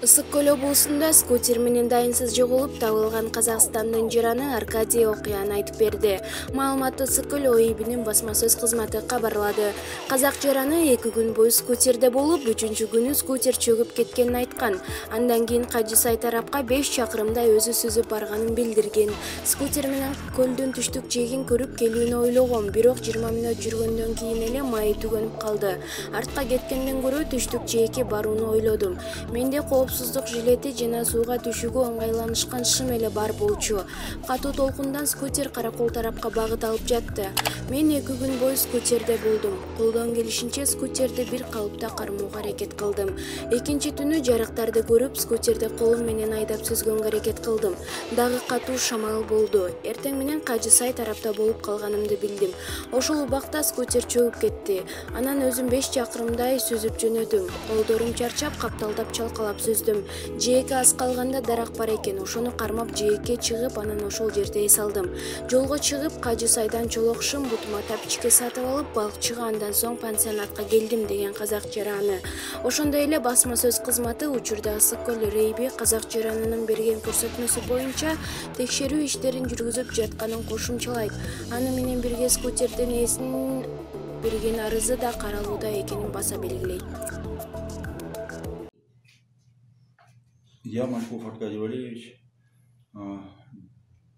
Ысык-Көл облусунда скутер менен дайынсыз жоголуп табылган Казакстандын жараны Аркадий окуяны айтып берди. Маалыматты Ысык-Көл ОИБ'нин басма сөз кызматы кабарлады. Казак жараны 2 күн бою скутерде болуп, 3-чү күнү скутер чөгүп кеткенин айткан. Андан кийин Кажысай тарапка 5 чакырымдай өзү сүзүп барганын билдирген. Скутер менен көлдүн түштүк жээгин көрүп келүүнү ойлогом, бирок 20 мүнөт жүргөндөн кийин эле майы түгөнүп калды. Артка кеткенден көрө түштүк жээкке барууну ойлодум. Менде коопсуздук жилети жана сууга түшүүгө ыңгайланышкан шым эле бар болчу. Катуу толкундан скутер Каракол тарапка багыт алып жатты. Мен 2 күн бою скутерде болдум. Колдон келишинче скутерди бир калыпта кармоого аракет кылдым. Экинчи түнү жарыктарды көрүп, скутерди колум менен айдап сүзгөнгө аракет кылдым. Дагы катуу шамал болду. Эртең менен Кажысай тарапта болуп калганымды билдим. Ошол убакта скутер чөгүп кетти. Анан өзүм 5 чакырымдай сүзүп жөнөдүм. Колдорум чарчап, капталдап чалкалап сүздүм. Жээкке аз калганда дарак бар экен. Ошону кармап жээкке чыгып, анан ошол жерде эс алдым. Жолго чыгып, Кажысайдан чолок шым бутума тапичке сатып алып, балыкчыга андан соң пансионатка келдим деген казак жараны. Ошондой эле басма сөз кызматы учурда Ысык-Көл РЭИБи казак жаранынын берген көрсөтмөсү боюнча текшерүү иштерин жүргүзүп жатканын кошумчалайт. Аны менен бирге скутердин ээсинин берген арызы да каралууда экенин баса белгилейт. Я, Маньков Аркадий Валерьевич,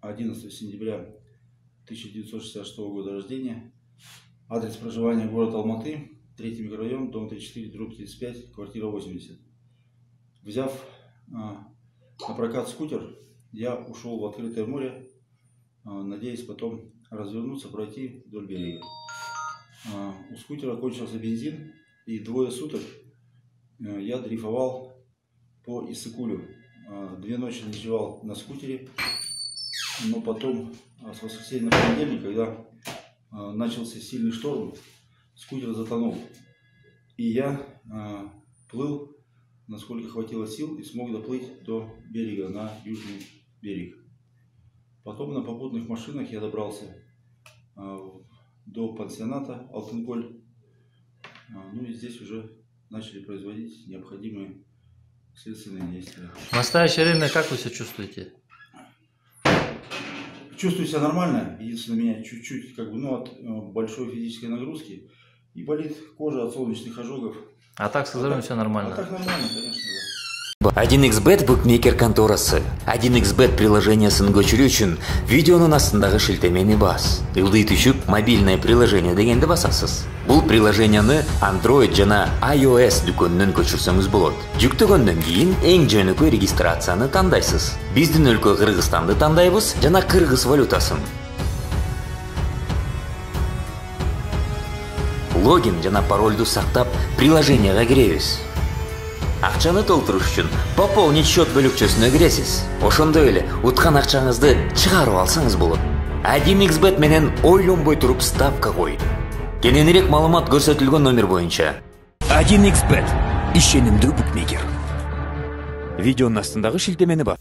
11 сентября 1966 года рождения, адрес проживания город Алматы, 3-й микрорайон, дом 34/35, квартира 80. Взяв на прокат скутер, я ушел в открытое море, надеясь потом развернуться, пройти вдоль берега. У скутера кончился бензин, и 2 суток я дрейфовал по Исыкулю. 2 ночи ночевал на скутере, но потом с воскресенья на понедельник, когда начался сильный шторм, скутер затонул. И я плыл, насколько хватило сил, и смог доплыть до берега, на южный берег. Потом на попутных машинах я добрался до пансионата Алтынколь. Ну и здесь уже начали производить необходимые следственные действия. В настоящее время как вы себя чувствуете? Чувствую себя нормально. Единственное, меня чуть-чуть от большой физической нагрузки. И болит кожа от солнечных ожогов. А так со здоровьем все нормально? А так нормально, конечно, да. 1xbet букмекер конторасы. 1xbet приложениясын көчүрүү үчүн видеонун астындагы шилтемени бас. Ылдый түшүп мобильное приложение дегенди басасыз. Бул приложенияны Android жана iOS дүкөнүнөн көчүрсөңүз болот. Жүктөгөндөн кийин эң жөнөкөй регистрацияны тандайсыз. Биздин өлкө Кыргызстанды тандайбыз жана кыргыз валютасын. Логин жана паролду сактап приложенияга киребиз. Акчаны толтуруш үчүн пополнить счет бөлүкчөсүнө киресиз. Ошондой эле уткан акчаңызды чыгарып алсаңыз болот. 1xbet менен ойлонбой туруп ставка кой. Кененирээк маалымат көрсөтүлгөн номер боюнча. 1xbet ишенимдүү букмекер. Видеонун астындагы шилтемени бар.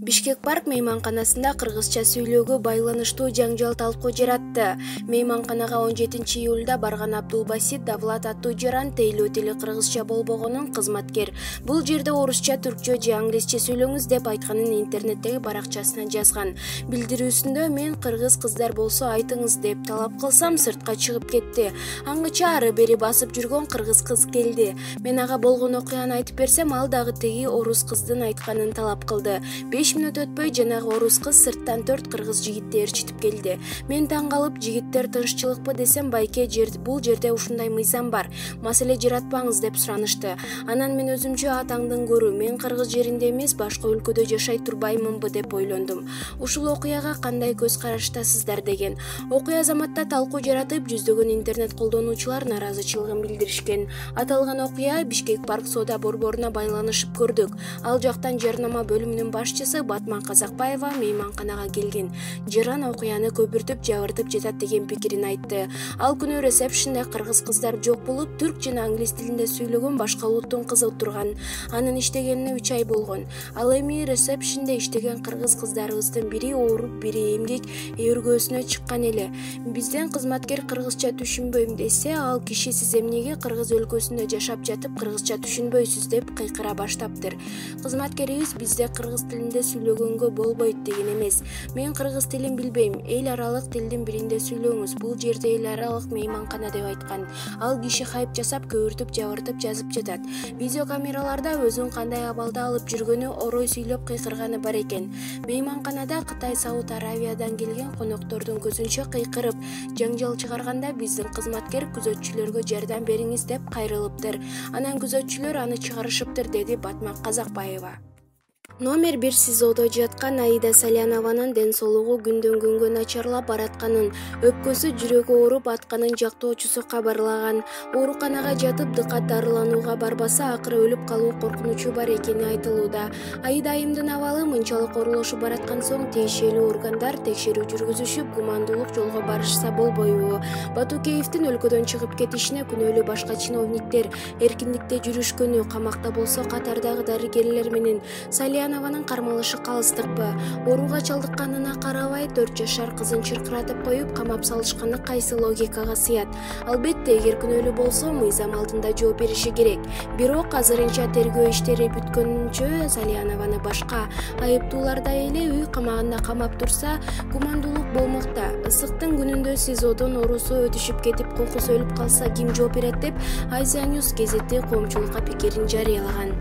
Бишкек парк мейманканасында кыргызча сүйлөөгө байланыштуу жаңжал талкуу жаратты. Мейманканага 17 июлда барган Абдулбасит Давлат аттуу жаран тейлөө тили кыргызча болбогонун кызматкер бул жерде орусча, түркчө же англисче сүйлөңүз деп айтканын интернеттеги баракчасына жазган. Билдирүүсүндө мен кыргыз кыздар болсо айтыңыз деп талап кылсам сыртка чыгып кетти. Аңгыча ары бери басып жүргөн кыргыз кыз келди. Мен ага болгон окуяны айтып берсем, ал дагы теги орус кыздын айтканын талап кылды. 5 мүнөт өтпөй жанагы орус кыз сырттан 4 кыргыз жигитти ээрчитип келди. Мен таң калып, жигиттер тынччылыкпы десем, байке бул жерде ушундай мыйзам бар. Маселе жаратпаңыз деп суранышты. Анан мен өзүмчө атаңдын көрү, мен кыргыз жеринде эмес, башка өлкөдө жашай турбаймынбы деп ойлондум. Ушул окуяга кандай көз караштасыздар деген. Окуя заматта талкуу жаратып, жүздөгөн интернет колдонуучулар нааразычылыгын билдиришкен. Аталган окуя Бишкек парк соода борборуна байланышып көрдүк. Ал жактан жарнама бөлүмүнүн башчысы Батма Казакбаева мейманканага келген. Жыран окуяны көпүртүп жабыртып жатат деген пикирин айтты. Ал күнү ресепшнде кыргыз кыздар жок болуп, түрк жана англис тилинде сүйлөгөн башка улуттун кызы отурган. Анын иштегенине 3 ай болгон. Ал эми ресепшнде иштеген кыргыз кыздарыбыздын бири ооруп, бири эмгек өргөөсүнө чыккан эле. Бизден кызматкер кыргызча түшүнбөйм десе, ал киши сиз эмнеге кыргыз өлкөсүндө жашап жатып кыргызча түшүнбөйсүз деп кыйкыра баштаптыр. Кызматкерибиз бизде кыргыз тилинде сүйлөгөнгө болбойт деген эмес. Мен кыргыз тилин билбейм, эл аралык тилдин биринде сүйлөңүз. Бул жерде эл аралык мейманкана деп айткан. Ал киши хайп жасап, көбүртүп жабыртып жазып жатат. Видеокамераларда өзүн кандай абалда алып жүргөнү, орой сүйлөп кыйкырганы бар экен. Мейманканада Кытай, Сауд Аравиядан келген коноктордун көзүнчө кыйкырып, жаңжал чыгарганда биздин кызматкер күзөтчүлөргө жардам бериңиз деп кайрылыптыр. Анан күзөтчүлөр аны чыгарышыптыр, деди Батма Казакбаева. Номер 1 СИЗОдо жаткан Аида Салянованын ден соолугу күндөн-күнгө начарлап баратканын, өпкөсү жүрөгү ооруп атканын жактоочусу кабарлаган. Ооруканага жатып дыкат дарыланууга барбаса, акыры өлүп калуу коркунучу бар экени айтылууда. Аида айымдын абалы мынчалык оорулошуп бараткан соң тиешелүү органдар текшерүү жүргүзүшүп, гумандуулук жолго барышса болбойбу? Батукеевдин өлкөдөн чыгып кетишине күнөөлүү башка чиновниктер эркиндикте жүрүшкөнү, камакта болсо катардагы дарыгерлер менен Салянованын кармалышы калыстыкпы? Ооруга чалдыкканына карабай 4 жашар кызын чыркыратып коюп камап салышканы кайсы логикага сыят? Албетте, эгер күнөөлүү болсо, мыйзам алдында жооп бериши керек. Бирок азырынча тергөө иштери бүткөнчө Салянованы башка айыптуулардай эле үй камагында камап турса, гумандуулук болмокта. Ысыктын күнүндө СИЗОдон оорусу өтүшүп кетип, кокусу өлүп калса ким жооп берет деп Азия Ньюс газети коомчулукка пикирин жарыялаган.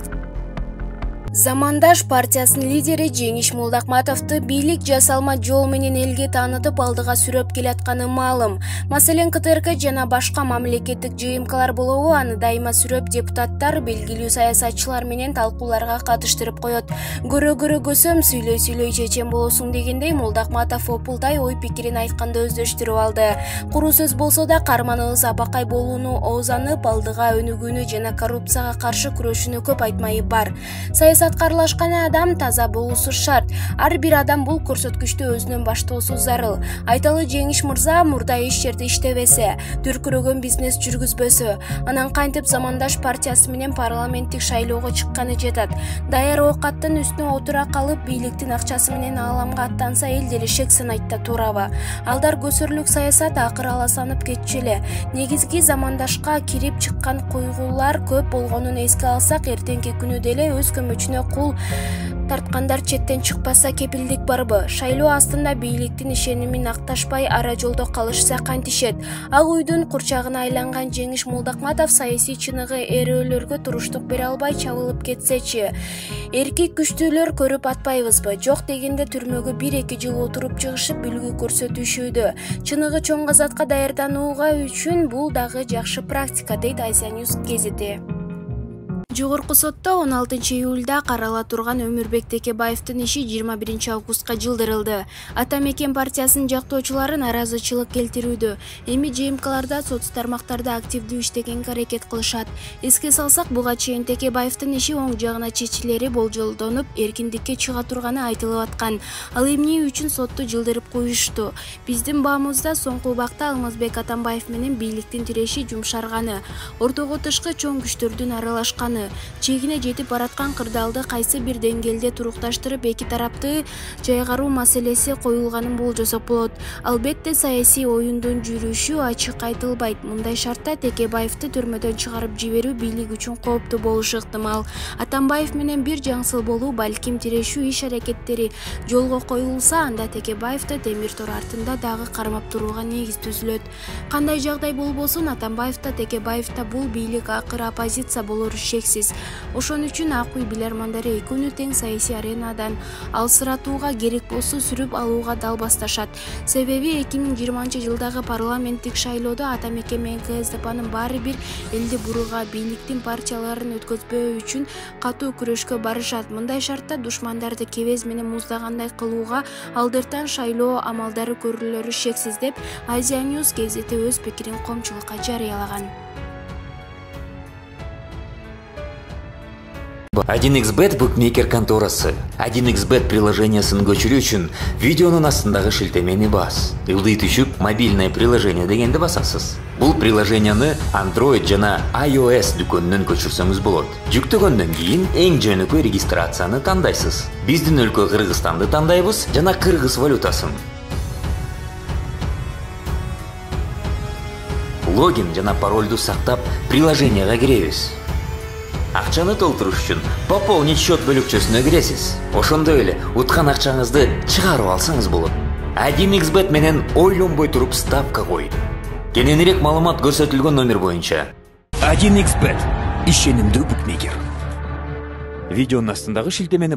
Замандаш партиясынын лидери Жеңиш Молдахматовду бийлик жасалма жол менен элге таанытып алдыга сүрөп келатканы маалым. Маселен, КТРК жана башка мамлекеттик ЖМКлар болобу аны дайыма сүрөп депутаттар, белгилүү саясатчылар менен талкууларга катыштырып коет. Көрө-көрө сүйлөй чечен болосуң дегендей Молдахматов опулдай ой пикирин айтканды өздөштүрүп алды. Куру сөз болсо да карманыбыз апакай болууну оозанып, алдыга өнүгүүнү жана коррупцияга каршы күрөшүүнү көп айтмайы бар. Саясатка аралашкан адам таза болуусу шарт. Ар бир адам бул көрсөткүчтү өзүнөн баштоосу зарыл. Айталы Жеңиш мырза мурда иш жерде иштебесе, дүркүрөгөн бизнес жүргүзбөсө, анан кантип Замандаш партиясы менен парламенттик шайлоого чыкканы жетат. Даяр оокаттын үстүнө отура калып, бийликтин акчасы менен ааламга аттанса, эл деле шек санайтта туурабы? Алдар көсөрлүк саясат акыры аласанып кетчү эле. Негизги Замандашка кирип чыккан куйгулар көп болгонун эске алсак, эртеңки күнү деле өз көмөчүнө кул тарткандар четтен чыкпаса кепилдик барбы? Шайлоо астында бийликтин ишенимин акташпай ара жолдо калышса кантишет? Ак үйдүн курчагына айланган Жеңиш Молдахматов саясий чыныгы эрөөлөргө туруштук бере албай чабылып кетсечи? Эркек күчтүүлөр көрүп атпайбызбы? Жок дегенде түрмөгө 1-2 жыл отуруп чыгышып үлгү көрсөтүшүүдө. Чыныгы чоң казатка даярданууга үчүн бул дагы жакшы практика, дейт Азия Ньюс газети. Жогорку сотто 16 июлда карала турган Өмүрбек Текебаевдин иши 21 августка жылдырылды. Ата Мекен партиясынын жактоочулары наразычылык келтирүүдө. Эми ЖМКларда соц тармактарда активдүү иштегенге аракет кылышат. Эске салсак, буга чейин Текебаевдин иши оң жагына чечилери болжолдонуп, эркиндикке чыга турганы айтылып аткан. Ал эмне үчүн сотту жылдырып коюшту? Биздин баамызда соңку убакта Алмазбек Атамбаев менен бийликтин тиреши жумшарганы, ортого тышкы чоң күчтөрдүн аралашканы, чегине жетип бараткан кырдаалды кайсы бир деңгээлде турукташтырып, эки тарапты жайгаруу маселеси коюлганын болжосок болот. Албетте, саясий оюндун жүрүшү ачык айтылбайт. Мындай шартта Текебаевди түрмөдөн чыгарып жиберүү бийлик үчүн кооптуу болушу ыктымал. Атамбаев менен бир жаңсыл болуу, балким тирешүү иш-аракеттери жолго коюлса, анда Текебаевди темир тор артында дагы кармап турууга негиз түзүлөт. Кандай жагдай болбосун, Атамбаевда, Текебаевда бул бийлик акыры оппозиция болору шексиз. Ошон үчүн Ак үй билармандары экөөнү тең саясий аренадан алсыратууга, керек болсо сүрүп алууга дал басташат. Себеби 2020 жылдагы парламенттик шайлоодо Ата Мекен менен КСДПнын баары бир элди бурууга, бийликтин партияларын өткөзбөө үчүн катуу күрөшкө барышат. Мындай шартта душмандарды кебез менен муздагандай кылууга алдыртан шайлоо амалдары көрүлөрү шексиз, деп Азия Ньюс газети өз пикирин коомчулукка жарыялаган. 1xbet букмекер конторасы. 1xbet приложениясын көчүрүү үчүн видеонун астындагы шилтемени бас. Ылдый түшүп мобильное приложение дегенди басасыз. Бул приложенияны Android жана iOS дүкөнүнөн көчүрсөңүз болот. Жүктөгөндөн кийин эң жөнөкөй регистрацияны тандайсыз. Биздин өлкө Кыргызстанды тандайбыз жана кыргыз валютасын. Логин жана паролду сактап приложенияга киребиз. Акчаны толтуруш үчүн пополнить счет бөлүкчөсүнө киресиз. Ошондой эле уткан акчаңызды чыгарып алсаңыз болот. 1xbet менен ойлонбой туруп ставка кой. Кененирээк маалымат көрсөтүлгөн номер боюнча. 1xbet ишенимдүү букмекер. Видеонун астындагы шилтемени